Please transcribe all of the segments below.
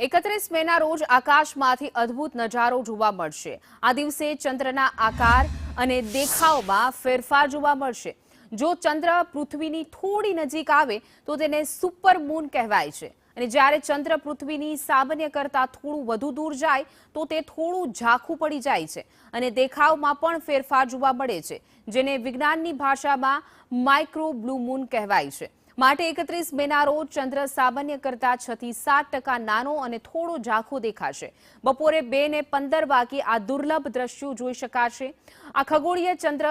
31 મેના રોજ આકાશમાંથી અદ્ભુત નજારો જોવા મળશે। આ દિવસે ચંદ્રના આકાર અને દેખાવમાં ફેરફાર જોવા મળશે। જો ચંદ્ર પૃથ્વીની થોડી નજીક આવે તો તેને સુપર મૂન કહેવાય છે અને જ્યારે ચંદ્ર પૃથ્વીની સામાન્ય કરતાં થોડું વધુ દૂર જાય તો તે થોડું ઝાંખું પડી જાય છે અને દેખાવમાં પણ ફેરફાર જોવા મળે છે, જેને વિજ્ઞાનની ભાષામાં માઇક્રો બ્લુ મૂન કહેવાય છે। માટે 31 મેના રોજ ચંદ્ર સામાન્ય કરતાં 6 થી 7% નાનો અને થોડો ઝાંખો દેખાશે। બપોરે 2 ને 15 વાગે આ દુર્લભ દ્રશ્યો જોઈ શકાશે। આ ખગોળીય ચંદ્ર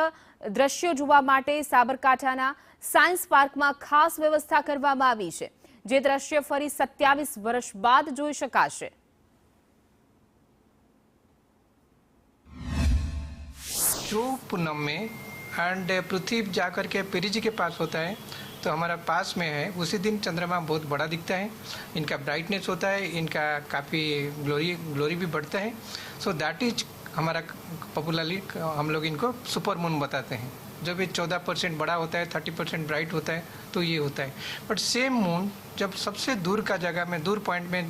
દ્રશ્યો જોવા માટે સાબરકાંઠાના સાયન્સ પાર્કમાં ખાસ વ્યવસ્થા કરવામાં આવી છે, જે દ્રશ્ય ફરી 27 વર્ષ બાદ જોઈ શકાશે। जो पूनम में एंड पृथ्वी जाकर के पेरी जी के पास होता है तो हमारा पास में है, उसी दिन चंद्रमा बहुत बड़ा दिखता है, इनका ब्राइटनेस होता है, इनका काफ़ी ग्लोरी भी बढ़ता है। सो दैट इज हमारा पॉपुलरली हम लोग इनको सुपर मून बताते हैं। जब ये 14% बड़ा होता है, 30% ब्राइट होता है, तो ये होता है। बट सेम मून जब सबसे दूर का जगह में, दूर पॉइंट में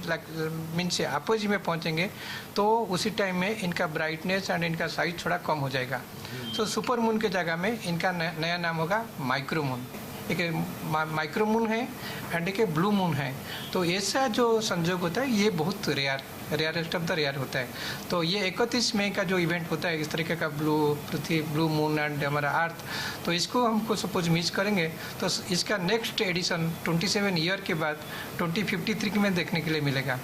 मीन से अपोजिट में पहुंचेंगे तो उसी टाइम में इनका ब्राइटनेस एंड इनका साइज थोड़ा कम हो जाएगा। सो सुपर मून के जगह में इनका नया नाम होगा माइक्रो मून। एक माइक्रो मून है एंड एक ब्लू मून है। तो ऐसा जो संजोग होता है ये बहुत रेयरेस्ट ऑफ द रेयर होता है। तो ये 31 मई का जो इवेंट होता है इस तरीके का ब्लू मून एंड हमारा अर्थ, तो इसको हमको सपोज मिस करेंगे तो इसका नेक्स्ट एडिशन 27 ईयर के बाद 2053 में देखने के लिए मिलेगा।